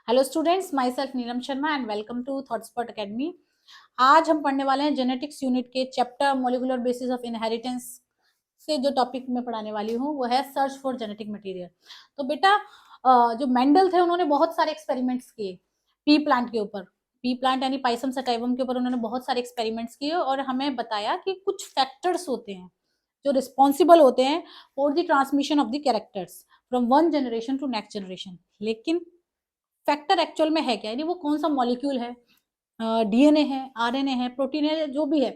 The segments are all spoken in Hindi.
Hello students, myself Neelam Sharma and welcome to ThoughtSpot academy. आज हम पढ़ने वाले हैं जेनेटिक्स यूनिट के chapter molecular basis of inheritance से जो टॉपिक मैं पढ़ाने वाली हूँ वो है सर्च फॉर जेनेटिक मटेरियल। तो बेटा जो मेंडल थे उन्होंने बहुत सारे एक्सपेरिमेंट्स किए पी प्लांट के ऊपर, पी प्लांट यानी पाइसम सटाइवम के ऊपर उन्होंने बहुत सारे एक्सपेरिमेंट्स किए और हमें बताया कि कुछ फैक्टर्स होते हैं जो रिस्पॉन्सिबल होते हैं for the transmission of the characters from one generation to next generation. लेकिन फैक्टर एक्चुअल में है क्या, यानी वो कौन सा मॉलिक्यूल है, डीएनए है, आरएनए है, प्रोटीन है, जो भी है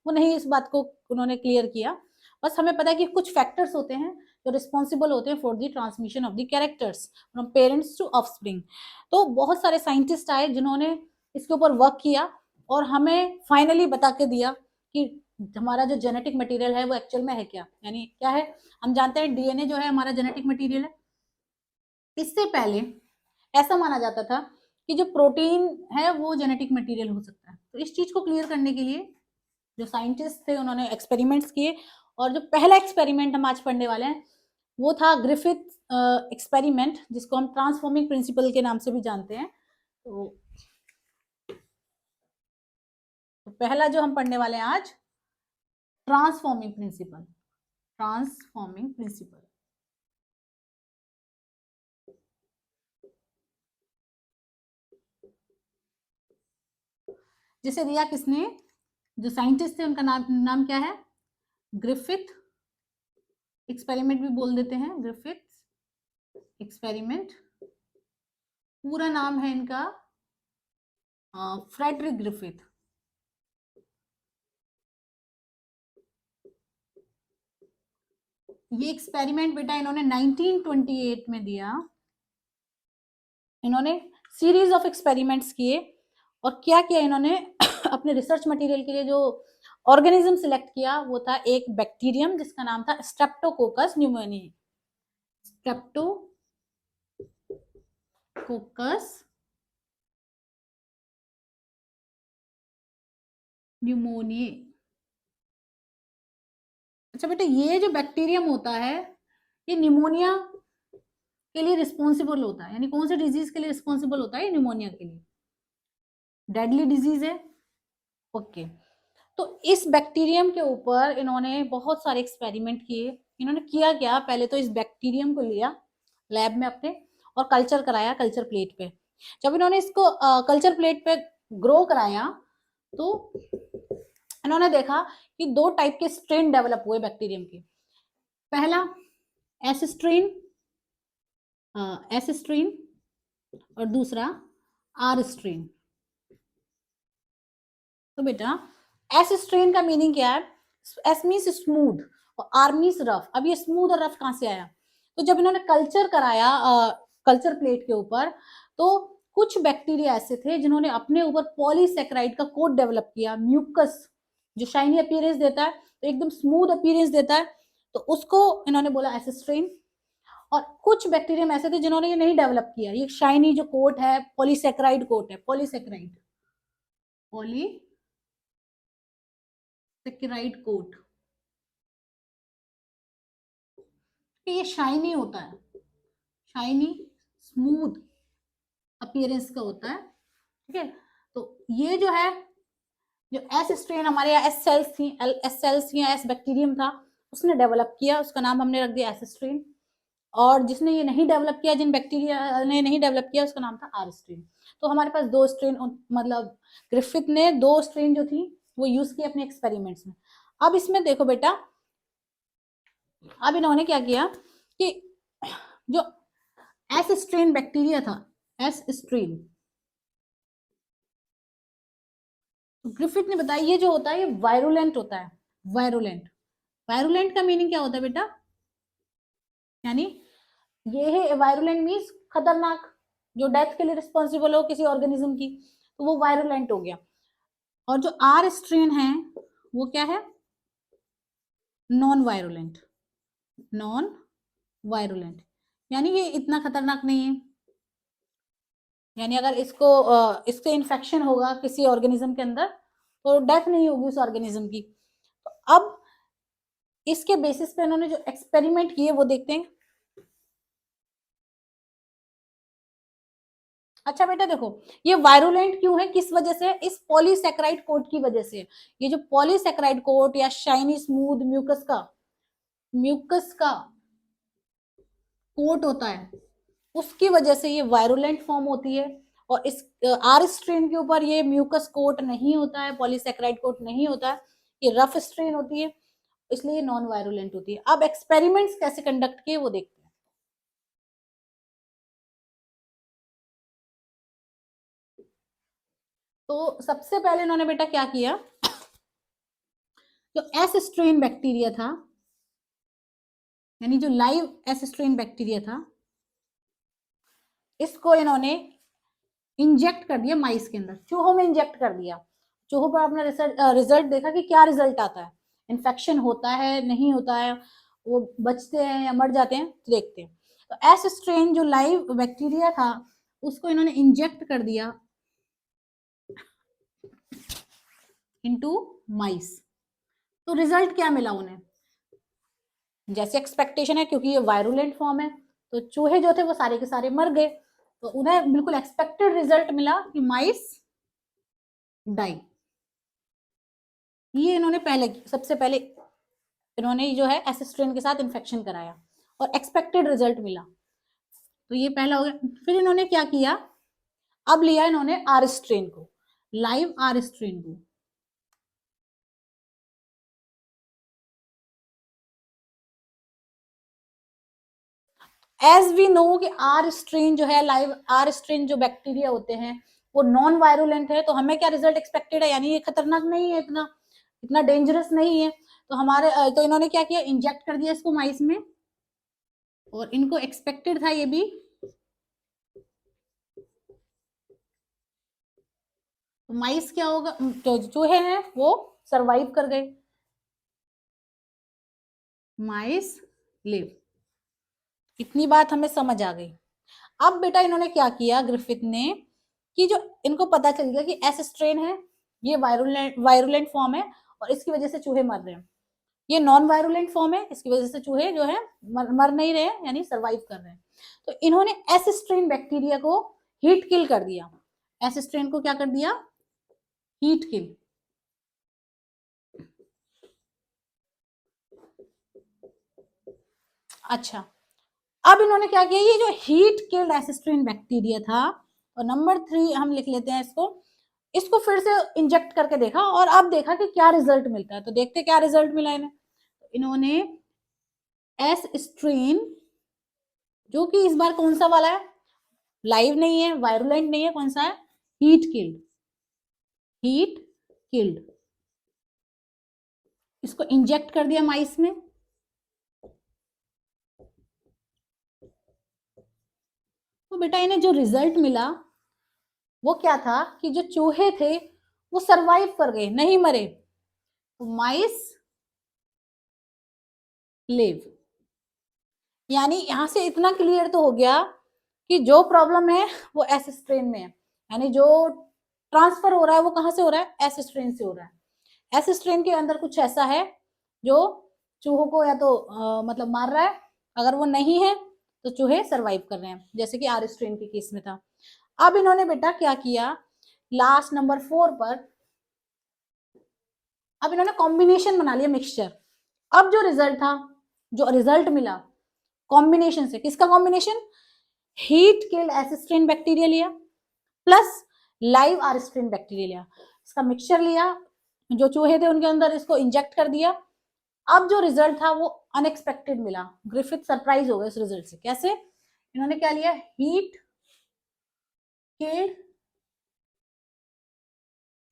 वो नहीं, इस बात को उन्होंने क्लियर किया। बस हमें पता है कि कुछ फैक्टर्स होते हैं जो रिस्पॉन्सिबल होते हैं for the transmission of the characters from parents to offspring. तो बहुत सारे साइंटिस्ट आए जिन्होंने इसके ऊपर वर्क किया और हमें फाइनली बता के दिया कि हमारा जो जेनेटिक मटेरियल है वो एक्चुअल में है क्या, यानी क्या है। हम जानते हैं डीएनए जो है हमारा जेनेटिक मटेरियल है। इससे पहले ऐसा माना जाता था कि जो प्रोटीन है वो जेनेटिक मटेरियल हो सकता है। तो इस चीज को क्लियर करने के लिए जो साइंटिस्ट थे उन्होंने एक्सपेरिमेंट्स किए और जो पहला एक्सपेरिमेंट हम आज पढ़ने वाले हैं वो था ग्रिफिथ एक्सपेरिमेंट, जिसको हम ट्रांसफॉर्मिंग प्रिंसिपल के नाम से भी जानते हैं। तो पहला जो हम पढ़ने वाले हैं आज, ट्रांसफॉर्मिंग प्रिंसिपल। ट्रांसफॉर्मिंग प्रिंसिपल जिसे दिया किसने, जो साइंटिस्ट थे उनका नाम क्या है, ग्रिफिथ एक्सपेरिमेंट भी बोल देते हैं, ग्रिफिथ एक्सपेरिमेंट। पूरा नाम है इनका फ्रेडरिक ग्रिफिथ। ये एक्सपेरिमेंट बेटा इन्होंने 1928 में दिया। इन्होंने सीरीज ऑफ एक्सपेरिमेंट्स किए और क्या किया इन्होंने अपने रिसर्च मटेरियल के लिए जो ऑर्गेनिज्म सिलेक्ट किया वो था एक बैक्टीरियम जिसका नाम था स्ट्रेप्टोकोकस न्यूमोनिया। Streptococcus pneumonia. अच्छा बेटा, ये जो बैक्टीरियम होता है ये निमोनिया के लिए रिस्पॉन्सिबल होता है, यानी कौन से डिजीज के लिए रिस्पॉन्सिबल होता है, निमोनिया के लिए। डेडली डिजीज है। ओके। तो इस बैक्टीरियम के ऊपर इन्होंने बहुत सारे एक्सपेरिमेंट किए। इन्होंने किया क्या, पहले तो इस बैक्टीरियम को लिया लैब में अपने और कल्चर कराया कल्चर प्लेट पे। जब इन्होंने इसको कल्चर प्लेट पे ग्रो कराया तो इन्होंने देखा कि दो टाइप के स्ट्रेन डेवलप हुए बैक्टीरियम के। पहला एस स्ट्रेन, एस स्ट्रेन, और दूसरा आर स्ट्रेन। तो बेटा एस स्ट्रेन का मीनिंग क्या है, एस मीन्स स्मूथ और आर मीन्स रफ। अब ये स्मूथ और रफ कहां से आया, तो जब इन्होंने कल्चर कराया कल्चर प्लेट के ऊपर तो कुछ बैक्टीरिया ऐसे थे जिन्होंने अपने ऊपर पॉलीसेक्राइड का कोट डेवलप किया, म्यूकस जो शाइनी अपीयरेंस देता है, तो एकदम स्मूथ अपीयरेंस देता है, तो उसको इन्होंने बोला एस स्ट्रेन। और कुछ बैक्टीरियम ऐसे थे जिन्होंने ये नहीं डेवलप किया, ये शाइनी जो कोट है पॉलीसेक्राइड कोट है, पॉलीसेक्राइड पॉलीसेक्राइड कोट, ये शाइनी होता है, शाइनी स्मूथ अपीयरेंस का होता है। ठीक है, तो ये जो है, जो एस स्ट्रेन हमारे यहाँ एस सेल्स थी या एस बैक्टीरियम था उसने डेवलप किया, उसका नाम हमने रख दिया एस स्ट्रेन। और जिसने ये नहीं डेवलप किया, जिन बैक्टीरिया ने नहीं डेवलप किया, उसका नाम था आर स्ट्रेन। तो हमारे पास दो स्ट्रेन, मतलब ग्रिफिथ ने दो स्ट्रेन जो थी वो यूज की अपने एक्सपेरिमेंट्स में। अब इसमें देखो बेटा, अब इन्होंने क्या किया कि जो एस स्ट्रेन बैक्टीरिया था, एस स्ट्रेन, तो ग्रिफिथ ने बताया ये जो होता है ये वायरुलेंट होता है। वायरुलेंट, वायरुलेंट का मीनिंग क्या होता है बेटा, यानी ये है वायरुलेंट मीन्स खतरनाक, जो डेथ के लिए रिस्पॉन्सिबल हो किसी ऑर्गेनिज्म की, तो वो वायरुलेंट हो गया। और जो आर स्ट्रेन है वो क्या है, नॉन वायरुलेंट, नॉन वायरुलेंट, यानी ये इतना खतरनाक नहीं है। यानी अगर इससे इन्फेक्शन होगा किसी ऑर्गेनिज्म के अंदर तो डेथ नहीं होगी उस ऑर्गेनिज्म की। तो अब इसके बेसिस पे इन्होंने जो एक्सपेरिमेंट किए वो देखते हैं। अच्छा बेटा देखो, ये वायरुलेंट क्यों है, किस वजह से? इस पॉलीसेकेराइड कोट की वजह से। ये जो पॉलीसेकेराइड कोट या शाइनी स्मूथ म्यूकस का कोट होता है, उसकी वजह से ये वायरुलेंट फॉर्म होती है। और इस आर स्ट्रेन के ऊपर ये म्यूकस कोट नहीं होता है, पॉलीसेकेराइड कोट नहीं होता है, ये रफ स्ट्रेन होती है, इसलिए नॉन वायरुलेंट होती है। अब एक्सपेरिमेंट्स कैसे कंडक्ट किए वो देखते हैं। तो सबसे पहले इन्होंने बेटा क्या किया, जो एस स्ट्रेन बैक्टीरिया था, यानी जो लाइव एस स्ट्रेन बैक्टीरिया था, इसको इन्होंने इंजेक्ट कर दिया माइस के अंदर, चूहों में इंजेक्ट कर दिया। चूहों पर अपना रिजल्ट देखा कि क्या रिजल्ट आता है, इन्फेक्शन होता है नहीं होता है, वो बचते हैं या मर जाते हैं, तो देखते हैं। तो एस स्ट्रेन जो लाइव बैक्टीरिया था उसको इन्होंने इंजेक्ट कर दिया इनटू माइस। तो रिजल्ट क्या मिला उन्हें, जैसे एक्सपेक्टेशन है, क्योंकि ये वायरुलेंट फॉर्म है तो चूहे जो थे वो सारे के सारे मर गए। तो उन्हें बिल्कुल एक्सपेक्टेड रिजल्ट मिला कि माइस डाई। ये इन्होंने सबसे पहले इन्होंने जो है एस स्ट्रेन के साथ इन्फेक्शन कराया और एक्सपेक्टेड रिजल्ट मिला। तो ये पहला हो गया। फिर इन्होंने क्या किया, अब लिया इन्होंने आर स्ट्रेन को, लाइव आर स्ट्रेन को। एज वी नो कि आर स्ट्रेन जो है, लाइव आर स्ट्रेन जो बैक्टीरिया होते हैं वो नॉन वायरुलेंट है, तो हमें क्या रिजल्ट एक्सपेक्टेड है, यानी ये खतरनाक नहीं है, इतना इतना डेंजरस नहीं है। तो हमारे तो इन्होंने क्या किया, इंजेक्ट कर दिया इसको माइस में, और इनको एक्सपेक्टेड था ये भी, तो माइस क्या होगा, जो चूहे हैं वो सरवाइव कर गए, माइस लिव। इतनी बात हमें समझ आ गई। अब बेटा इन्होंने क्या किया ग्रिफिथ ने, कि जो इनको पता चल गया कि एस स्ट्रेन है, ये वायरुलेंट फॉर्म है और इसकी वजह से चूहे मर रहे हैं, ये नॉन वायरुलेंट फॉर्म है, इसकी वजह से चूहे जो है मर नहीं रहे हैं, यानी सरवाइव कर रहे हैं। तो इन्होंने एस स्ट्रेन बैक्टीरिया को हीट किल कर दिया। एस स्ट्रेन को क्या कर दिया, हीट किल। अच्छा, अब इन्होंने क्या किया, ये जो heat killed S strain bacteria था, और नंबर 3 हम लिख लेते हैं इसको, इसको फिर से इंजेक्ट करके देखा और अब देखा कि क्या रिजल्ट मिलता है। तो देखते क्या रिजल्ट मिला इन्हें। इन्होंने एस स्ट्रेन, जो कि इस बार कौन सा वाला है, लाइव नहीं है, वायरुलेंट नहीं है, कौन सा है, हीट किल्ड, हीट किल्ड, इसको इंजेक्ट कर दिया माइस में। तो बेटा इन्हें जो रिजल्ट मिला वो क्या था, कि जो चूहे थे वो सरवाइव कर गए, नहीं मरे, तो माइस लिव। यानी यहां से इतना क्लियर तो हो गया कि जो प्रॉब्लम है वो एस स्ट्रेन में है, यानी जो ट्रांसफर हो रहा है वो कहां से हो रहा है, एस स्ट्रेन से हो रहा है। एस स्ट्रेन के अंदर कुछ ऐसा है जो चूहों को या तो मतलब मार रहा है, अगर वो नहीं है तो चूहे सरवाइव कर रहे हैं, जैसे कि आर स्ट्रेन के केस में था। अब इन्होंने बेटा क्या किया, लास्ट नंबर 4 पर अब इन्होंने कॉम्बिनेशन बना लिया, मिक्सचर। अब जो रिजल्ट था, जो रिजल्ट मिला कॉम्बिनेशन से, किसका कॉम्बिनेशन, हीट किल्ड एसिस्ट्रेन बैक्टीरिया लिया प्लस लाइव आरस्ट्रेन बैक्टीरिया लिया, इसका मिक्सचर लिया, जो चूहे थे उनके अंदर इसको इंजेक्ट कर दिया। अब जो रिजल्ट था वो अनएक्सपेक्टेड मिला, ग्रिफिथ सरप्राइज हो गए इस रिजल्ट से। कैसे, इन्होंने क्या लिया, heat killed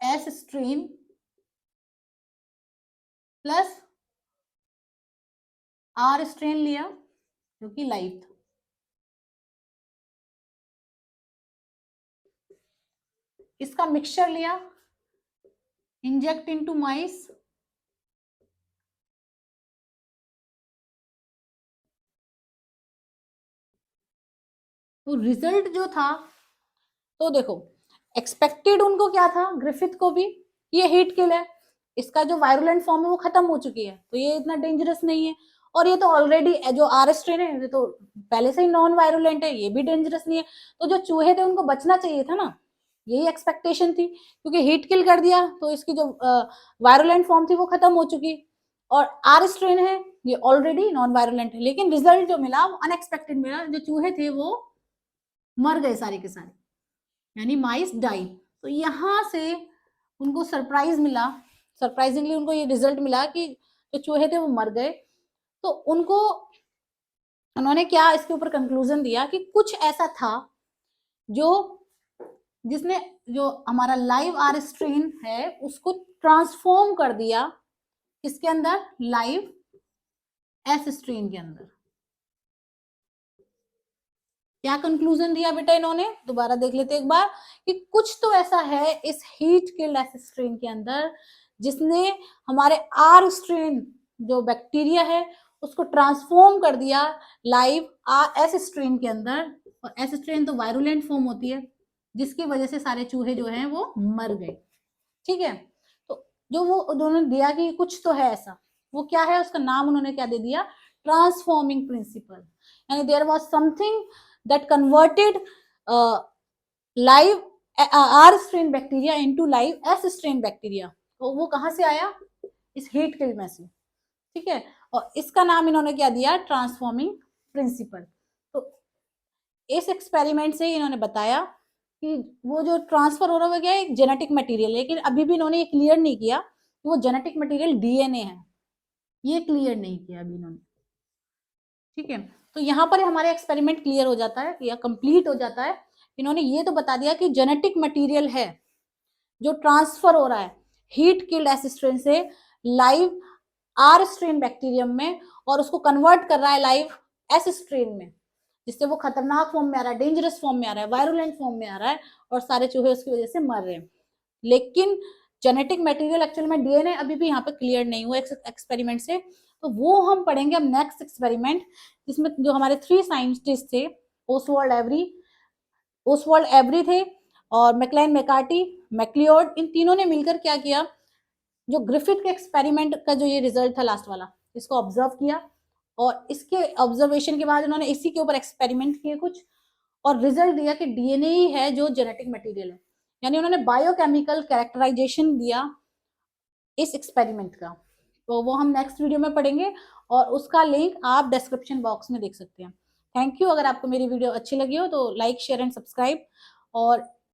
S strain plus R strain लिया जो कि लाइव था। इसका मिक्सचर लिया, इंजेक्ट इनटू माइस, तो रिजल्ट जो था, तो देखो एक्सपेक्टेड उनको क्या था, ग्रिफिथ को भी, ये हीट किल है, इसका जो वायरुलेंट फॉर्म है वो खत्म हो चुकी है, तो ये इतना डेंजरस नहीं है। और ये तो ऑलरेडी जो आर स्ट्रेन है ये तो पहले से ही नॉन वायरुलेंट है, ये भी डेंजरस नहीं है, तो जो चूहे थे उनको बचना चाहिए था ना, यही एक्सपेक्टेशन थी, क्योंकि हीट किल कर दिया तो इसकी जो वायरुलेंट फॉर्म थी वो खत्म हो चुकी, और आर स्ट्रेन है ये ऑलरेडी नॉन वायरुलेंट है, लेकिन रिजल्ट जो मिला वो अनएक्सपेक्टेड मिला, जो चूहे थे वो मर गए सारे के सारे, यानी माइस डाई। तो यहाँ से उनको सरप्राइज मिला, सरप्राइजिंगली उनको ये रिजल्ट मिला कि जो चूहे थे वो मर गए। तो उनको उन्होंने क्या इसके ऊपर कंक्लूजन दिया कि कुछ ऐसा था जो जिसने जो हमारा लाइव आर स्ट्रेन है उसको ट्रांसफॉर्म कर दिया किसके अंदर, लाइव एस स्ट्रेन के अंदर। क्या कंक्लूजन दिया बेटा इन्होंने, दोबारा देख लेते एक बार, कि कुछ तो ऐसा है इस हीट किल्ड एस स्ट्रेन के अंदर जिसने हमारे आर स्ट्रेन जो बैक्टीरिया है उसको ट्रांसफॉर्म कर दिया लाइव एस स्ट्रेन के अंदर, और एस स्ट्रेन तो वायरुलेंट फॉर्म होती है, जिसकी वजह से सारे चूहे जो हैं वो मर गए। ठीक है, तो जो वो उन्होंने दिया कि कुछ तो है ऐसा, वो क्या है, उसका नाम उन्होंने क्या दे दिया, ट्रांसफॉर्मिंग प्रिंसिपल, यानी there was something that converted live R strain bacteria into live S strain bacteria। तो वो कहां से आया, इस हीट किल में से। ठीक है, और इसका नाम इन्होंने क्या दिया, ट्रांसफॉर्मिंग प्रिंसिपल। तो इस एक्सपेरिमेंट से इन्होंने बताया कि वो जो ट्रांसफर हो रहा है क्या है, एक जेनेटिक मटेरियल, लेकिन अभी भी इन्होंने ये क्लियर नहीं किया कि वो जेनेटिक मटेरियल डीएनए है, ये क्लियर नहीं किया अभी इन्होंने। ठीक है, तो यहाँ पर हमारे एक्सपेरिमेंट क्लियर हो जाता है या कंप्लीट हो जाता है। इन्होंने ये तो बता दिया कि जेनेटिक मटेरियल है जो ट्रांसफर हो रहा है हीट किल्ड एस स्ट्रेन से लाइव आर स्ट्रेन बैक्टीरियम में, और उसको कन्वर्ट कर रहा है लाइव एस स्ट्रेन में, जिससे वो खतरनाक फॉर्म में आ रहा है, डेंजरस फॉर्म में आ रहा है, वायरुलेंट फॉर्म में आ रहा है, और सारे चूहे उसकी वजह से मर रहे हैं। लेकिन जेनेटिक मटेरियल एक्चुअल में डीएनए अभी भी यहाँ पे क्लियर नहीं हुआ एक्सपेरिमेंट से, तो वो हम पढ़ेंगे अब नेक्स्ट एक्सपेरिमेंट, जिसमें जो हमारे 3 साइंटिस्ट थे, ओसवाल्ड एवरी थे और मैकलाइन मैकार्टी, मैक्लियोड, इन तीनों ने मिलकर क्या किया, जो ग्रिफिथ के एक्सपेरिमेंट का जो ये रिजल्ट था लास्ट वाला, इसको ऑब्जर्व किया, और इसके ऑब्जर्वेशन के बाद उन्होंने इसी के ऊपर एक्सपेरिमेंट किए कुछ, और रिजल्ट दिया कि डीएनए ही है जो जेनेटिक मटेरियल है, यानी उन्होंने बायोकेमिकल कैरेक्टराइजेशन दिया इस एक्सपेरिमेंट का। तो वो हम नेक्स्ट वीडियो में पढ़ेंगे, और उसका लिंक आप डिस्क्रिप्शन बॉक्स में देख सकते हैं। Thank you. अगर आपको मेरी वीडियो अच्छी लगी हो तो लाइक शेयर एंड सब्सक्राइब, और